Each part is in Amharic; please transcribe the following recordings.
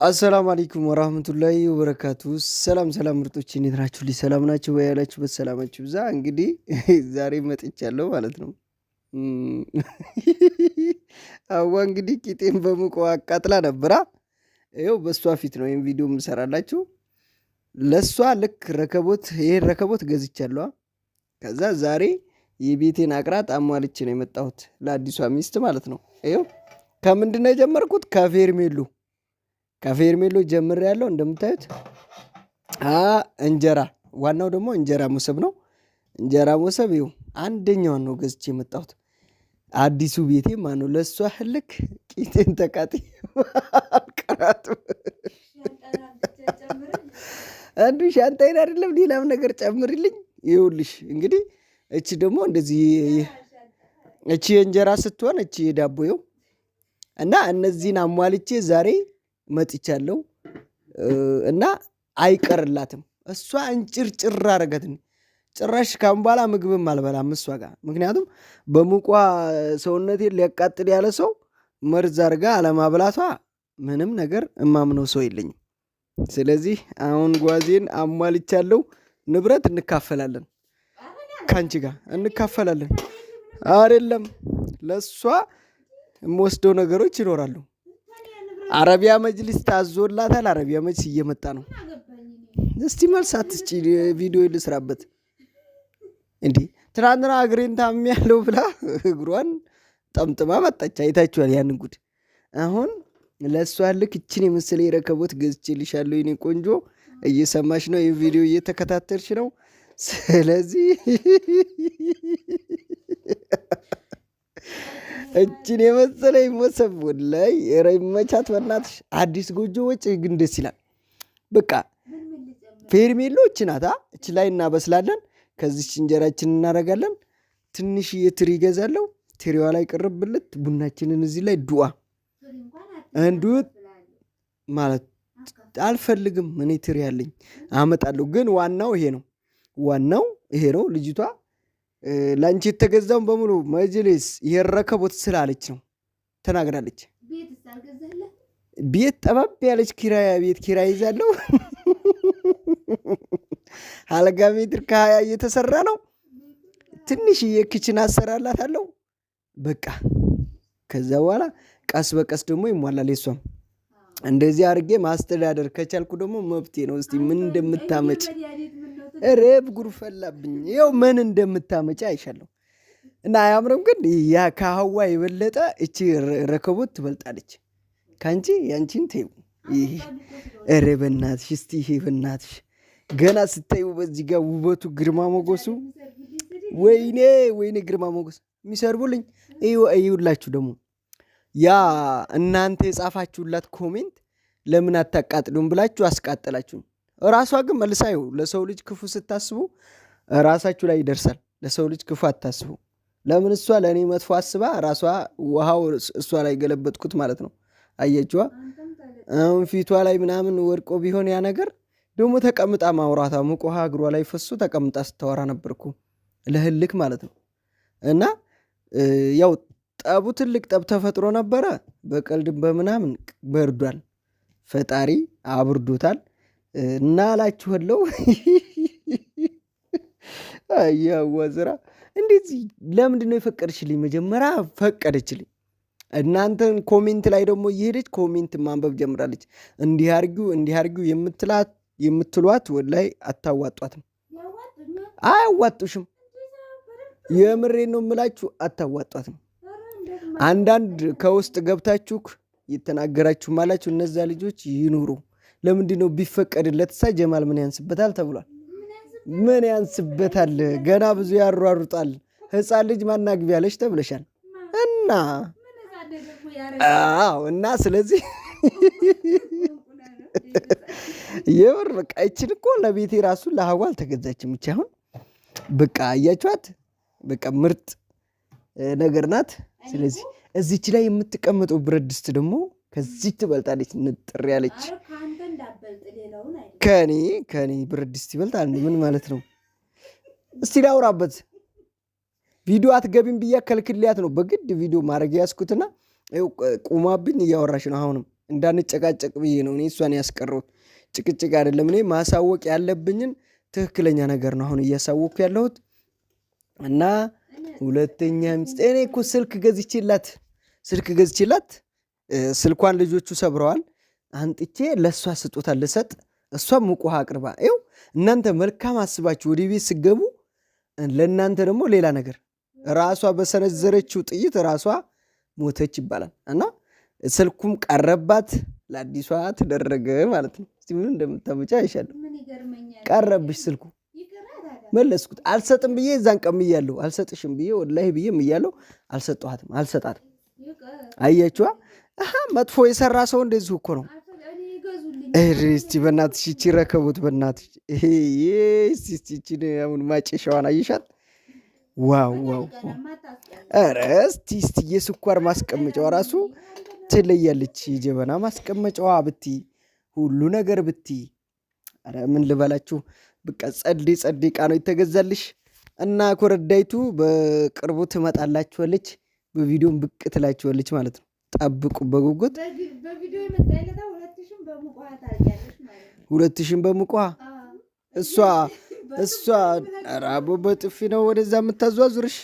አሰላሙ አለይኩም ወራህመቱላሂ ወበረካቱ። ሰላም ሰላም ምርጦች እንዴት ናችሁ? ሰላም ናችሁ? ያላችሁበት ሰላማችሁ ብዛ። እንግዲህ ዛሬ መጥቻለሁ ማለት ነው። እም፣ አዋ እንግዲህ ቂጤን በሙቀ አቃጥላ ነበራ። ይኸው በእሷ ፊት ነው ይህን ቪዲዮ የምሰራላችሁ። ለእሷ ልክ ይሄን ረከቦት ገዝቻለሁ። ከዛ ዛሬ የቤቴን አቅራት አሟልቼ ነው የመጣሁት ለአዲሷ ሚስት ማለት ነው። ይኸው ከምንድን ነው የጀመርኩት? ከፌርሜሎ ጀምር ያለው እንደምታዩት እንጀራ፣ ዋናው ደግሞ እንጀራ ሞሰብ ነው። እንጀራ ሞሰብ ይኸው አንደኛውን ነው ገዝቼ የመጣሁት አዲሱ ቤቴ ማነው። ለእሷ ልክ ቂጤን ተቃጤ አልቀራቱ አንዱ ሻንጣይን አይደለም ሌላም ነገር ጨምርልኝ። ይኸውልሽ እንግዲህ እቺ ደግሞ እንደዚህ እቺ የእንጀራ ስትሆን እቺ የዳቦ ይኸው እና እነዚህን አሟልቼ ዛሬ መጥቻለሁ እና አይቀርላትም። እሷ እንጭርጭር አረገትን ጭራሽ ካሁን በኋላ ምግብም አልበላም እሷ ጋር። ምክንያቱም በሙቋ ሰውነቴን ሊያቃጥል ያለ ሰው መርዝ አርጋ አለማብላቷ ምንም ነገር እማምነው ሰው የለኝም። ስለዚህ አሁን ጓዜን አሟልቻለሁ። ንብረት እንካፈላለን፣ ከአንቺ ጋር እንካፈላለን። አይደለም ለእሷ የምወስደው ነገሮች ይኖራሉ። አረቢያ መጅሊስ ታዞላታል። አረቢያ መጅሊስ እየመጣ ነው። እስቲ መልስ አትስጪ፣ ቪዲዮ ልስራበት። እንዲህ ትናንትና እግሬን ታምሜያለሁ ብላ እግሯን ጠምጥማ መጣች። አይታችኋል ያንን ጉድ። አሁን ለእሷ ልክ እችን የመሰለ የረከቦት ገዝቼልሻለሁ የኔ ቆንጆ። እየሰማሽ ነው፣ ይህ ቪዲዮ እየተከታተልሽ ነው። ስለዚህ እችን የመሰለ ይሞሰብ ላይ ረመቻት በናትሽ። አዲስ ጎጆ ወጭ ግን ደስ ይላል። በቃ ፌርሜሎ እች ናታ። እች ላይ እናበስላለን። ከዚች እንጀራችን እናደርጋለን። ትንሽዬ ትሪ ይገዛለሁ። ትሪዋ ላይ ቅርብልት ቡናችንን እዚህ ላይ ዱአ አንዱ ማለት አልፈልግም። እኔ ትሪ ያለኝ አመጣለሁ። ግን ዋናው ይሄ ነው። ዋናው ይሄ ነው። ልጅቷ ላንቺ የተገዛውን በሙሉ መጅሊስ የረከቦት ስላለች ነው ተናግራለች። ቤት ጠባብ ያለች ቤት ኪራይ ይዛለሁ። አልጋ ሜትር ከ20 እየተሰራ ነው። ትንሽዬ ክችን አሰራላታለሁ። በቃ ከዛ በኋላ ቀስ በቀስ ደግሞ ይሟላል። የሷም እንደዚህ አድርጌ ማስተዳደር ከቻልኩ ደግሞ መብቴ ነው። እስቲ ምን እንደምታመጭ ረብ ጉርፈላብኝ። ይኸው ምን እንደምታመጭ አይሻለሁ። እና አያምርም? ግን ያ ከሀዋ የበለጠ እቺ ረከቦት ትበልጣለች ከአንቺ። ያንቺን ተይው። ይሄ ኧረ በናትሽ እስቲ ይሄ በናትሽ ገና ስታዩ በዚህ ጋር ውበቱ ግርማ ሞገሱ፣ ወይኔ ግርማ ሞገስ የሚሰርቡልኝ እዩላችሁ። ደግሞ ያ እናንተ የጻፋችሁላት ኮሜንት ለምን አታቃጥሉም ብላችሁ አስቃጠላችሁን። ራሷ ግን መልሳ ይኸው ለሰው ልጅ ክፉ ስታስቡ ራሳችሁ ላይ ይደርሳል። ለሰው ልጅ ክፉ አታስቡ። ለምን እሷ ለእኔ መጥፎ አስባ ራሷ ውሃው እሷ ላይ ገለበጥኩት ማለት ነው። አየችዋ። አሁን ፊቷ ላይ ምናምን ወድቆ ቢሆን ያ ነገር ደግሞ ተቀምጣ ማውራታ ሙቅ ውሃ እግሯ ላይ ፈሶ ተቀምጣ ስታወራ ነበርኩ ለህልክ ማለት ነው። እና ያው ጠቡ ትልቅ ጠብ ተፈጥሮ ነበረ። በቀልድም በምናምን በርዷል። ፈጣሪ አብርዶታል። እና አላችኋለሁ አያዋዝራ እንደዚህ ለምንድነው የፈቀደችልኝ? መጀመሪያ ፈቀደችልኝ። እናንተን ኮሜንት ላይ ደግሞ እየሄደች ኮሜንት ማንበብ ጀምራለች። እንዲህ አርጊው የምትሏት ወላይ አታዋጧትም፣ አያዋጡሽም። የምሬን ነው የምላችሁ፣ አታዋጧትም። አንዳንድ ከውስጥ ገብታችሁ የተናገራችሁ ማላችሁ እነዛ ልጆች ይኑሩ። ለምንድነው ቢፈቀድለት ሳ ጀማል ምን ያንስበታል ተብሏል። ምን ያንስበታል? ገና ብዙ ያሯሩጣል። ህፃን ልጅ ማናግቢ ያለች ተብለሻል። እና ስለዚህ የምር በቃ ይችን እኮ ለቤቴ ራሱ ለሀዋ አልተገዛችም። ብቻ አሁን በቃ እያችኋት በቃ ምርጥ ነገር ናት። ስለዚህ እዚች ላይ የምትቀመጠው ብረት ድስት ደግሞ ከዚህ ትበልጣለች። ንጥር ያለች ከኔ ብረት ድስት ይበልጣል። ምን ማለት ነው? እስቲ ላውራበት። ቪዲዮ አትገቢም ብያ ከልክልያት ነው በግድ ቪዲዮ ማድረግ ያስኩትና ቁማብኝ እያወራሽ ነው። አሁንም እንዳንጨቃጨቅ ብዬ ነው እኔ እሷን ያስቀረሁት። ጭቅጭቅ አይደለም። እኔ ማሳወቅ ያለብኝን ትክክለኛ ነገር ነው አሁን እያሳወቅኩ ያለሁት። እና ሁለተኛ ሚስት እኔ እኮ ስልክ ገዝቼላት ስልኳን ልጆቹ ሰብረዋል። አንጥቼ ለእሷ ስጦታ ልሰጥ፣ እሷም ሙቅ ውሃ አቅርባ ይኸው። እናንተ መልካም አስባችሁ ወደ ቤት ስገቡ ለእናንተ ደግሞ ሌላ ነገር። ራሷ በሰነዘረችው ጥይት ራሷ ሞተች ይባላል። እና ስልኩም ቀረባት፣ ለአዲሷ ተደረገ ማለት ነው። እስቲ ምን እንደምታመጫ አይሻለሁ። ቀረብሽ ስልኩ መለስኩት። አልሰጥም ብዬ እዛን ቀምያለሁ። አልሰጥሽም ብዬ ወላሂ ብዬ እያለሁ አልሰጠኋትም፣ አልሰጣትም። አያችዋ መጥፎ የሰራ ሰው እንደዚሁ እኮ ነው። እስቲ በእናትሽ ይቺ ረከቡት በእናትሽ አሁን ማጨሻዋን አየሻት? ዋው ዋው! ኧረ እስቲ የስኳር ማስቀመጫዋ ራሱ ትለያለች። የጀበና ማስቀመጫዋ ብቲ ሁሉ ነገር ብቲ፣ ኧረ ምን ልበላችሁ። በቃ ጸዴ ዕቃ ነው የተገዛልሽ። እና ኮረዳይቱ በቅርቡ ትመጣላችኋለች፣ በቪዲዮም ብቅ ትላችኋለች ማለት ነው። ጠብቁ በጉጉት። 2000 በሙቋ እሷ ራቦ በጥፊ ነው ወደዛ የምታዟዙርሽ።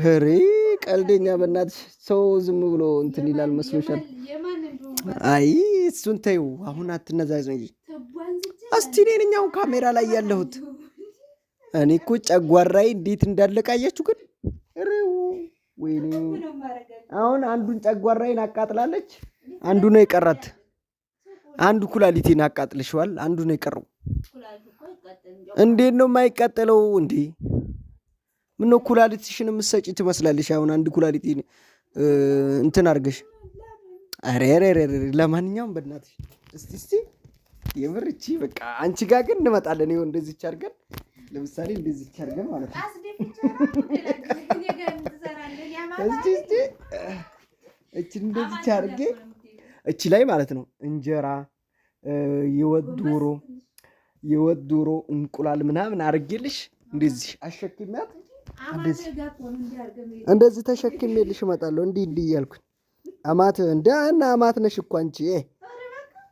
ኧረ ቀልደኛ በእናትሽ። ሰው ዝም ብሎ እንትን ይላል መስሎሻል? አይ እሱን ተይው አሁን አትነዛዘኝ። እስቲ እኔ ነኝ አሁን ካሜራ ላይ ያለሁት። እኔ እኮ ጨጓራዬ እንዴት እንዳለቃያችሁ ግን። ወይኔ አሁን አንዱን ጨጓራዬን አቃጥላለች፣ አንዱ ነው የቀራት። አንዱ ኩላሊቴን አቃጥልሽዋል፣ አንዱ ነው የቀረው። እንዴት ነው የማይቃጠለው እንዴ? ምነው ኩላሊትሽን የምትሰጪ ትመስላለሽ? አሁን አንድ ኩላሊቴን እንትን አድርገሽ። ኧረ ለማንኛውም በእናትሽ እስቲ የምር እቺ በቃ አንቺ ጋር ግን እንመጣለን። ይኸው እንደዚች አድርገን ለምሳሌ እንደዚች አድርገን ማለት ነው። እስቲ እቺን እንደዚች አድርጌ እቺ ላይ ማለት ነው እንጀራ፣ የወጥ ዶሮ፣ እንቁላል ምናምን አድርጌልሽ እንደዚህ አሸክሚያት እንደዚህ ተሸክሜልሽ እመጣለሁ። እንዲህ እያልኩኝ አማት ነሽ እኮ አንቺ።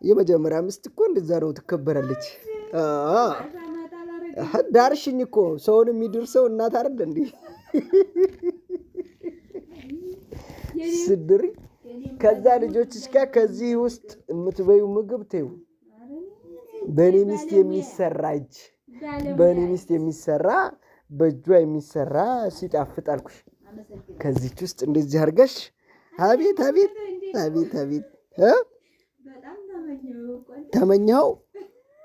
የመጀመሪያ ሚስት እኮ እንደዛ ነው ትከበራለች። ዳርሽኝ እኮ ሰውን የሚድርሰው እናት አይደል እንዴ? ስድሪ ከዛ ልጆችሽ ጋር ከዚህ ውስጥ የምትበዩ ምግብ ተይው። በእኔ ሚስት የሚሰራ በእጇ የሚሰራ ሲጣፍጥ አልኩሽ። ከዚች ውስጥ እንደዚህ አድርገሽ አቤት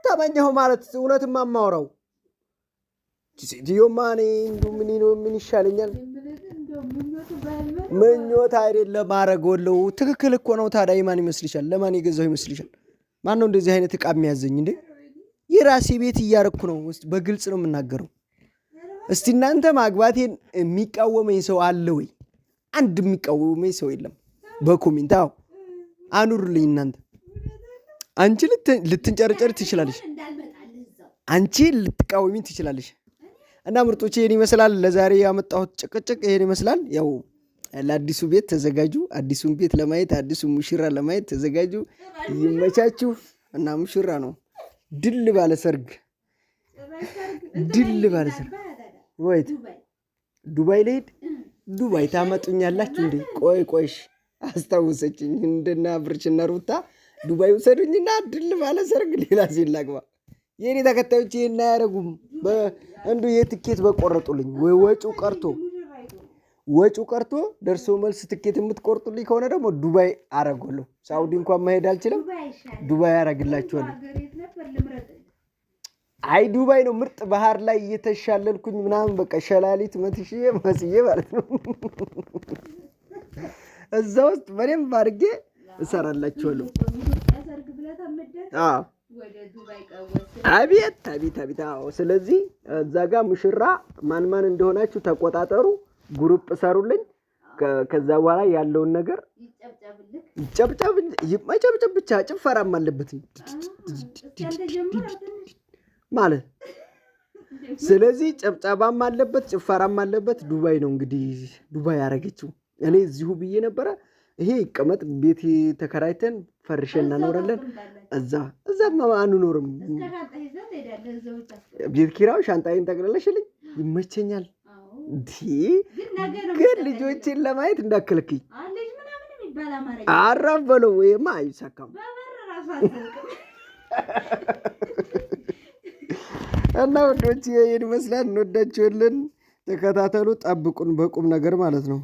ተመኘኸው ማለት እውነትማ የማወራው ሴትዮማ እኔ ምን ይሻለኛል? ምኞት አይደለም አረገወለው። ትክክል እኮ ነው። ታዲያ የማን ይመስልሻል? ለማን የገዛው ይመስልሻል? ማን ነው እንደዚህ አይነት ዕቃ የሚያዘኝ እንዴ? የራሴ ቤት እያረኩ ነው። በግልጽ ነው የምናገረው። እስቲ እናንተ ማግባቴን የሚቃወመኝ ሰው አለ ወይ? አንድ የሚቃወመኝ ሰው የለም። በኮሜንት አኑሩልኝ። እናንተ አንቺ ልትንጨርጨር ትችላለሽ፣ አንቺ ልትቃወሚኝ ትችላለሽ። እና ምርጦቼ ይሄን ይመስላል ለዛሬ ያመጣሁት ጭቅጭቅ ይሄን ይመስላል። ያው ለአዲሱ ቤት ተዘጋጁ። አዲሱን ቤት ለማየት አዲሱ ሙሽራ ለማየት ተዘጋጁ። ይመቻችሁ። እና ሙሽራ ነው ድል ባለ ሰርግ ወይት ዱባይ ልሄድ። ዱባይ ታመጡኛላችሁ እንዴ? ቆይሽ አስታውሰችኝ። እንደና ብርችና ሩታ ዱባይ ውሰዱኝና ድል ባለ ሰርግ ሌላ ሴት ላግባ። የኔ ተከታዮች ይሄን አያረጉም። እንዱ የትኬት በቆረጡልኝ ወይ ወጪው ቀርቶ ደርሶ መልስ ትኬት የምትቆርጡልኝ ከሆነ ደግሞ ዱባይ አረጋለሁ። ሳውዲ እንኳን መሄድ አልችልም፣ ዱባይ አረግላችኋለሁ። አይ ዱባይ ነው ምርጥ ባህር ላይ እየተሻለልኩኝ ምናምን በቃ ሸላሊት መስዬ ማለት ነው። እዛ ውስጥ በደንብ አድርጌ እሰራላችኋለሁ። አቤት። ስለዚህ እዛ ጋር ሙሽራ ማን እንደሆናችሁ ተቆጣጠሩ፣ ግሩፕ ሰሩልኝ። ከዛ በኋላ ያለውን ነገር ይጨብጨብ ብቻ። ጭፈራም አለበት ማለት ስለዚህ ጨብጨባም አለበት፣ ጭፈራም አለበት። ዱባይ ነው እንግዲህ ዱባይ ያረገችው። እኔ እዚሁ ብዬ ነበረ ይሄ ይቀመጥ ቤት ተከራይተን ፈርሸን እናኖራለን። እዛማ አንኖርም። ቤት ኪራዩ ሻንጣዬን ጠቅልለሽልኝ ይመቸኛል። ግን ልጆችን ለማየት እንዳከለክኝ አራፍ በለው ወይማ አይሳካም። እና ወንዶች ይሄን ይመስላል። እንወዳችኋለን። ተከታተሉ፣ ጠብቁን በቁም ነገር ማለት ነው።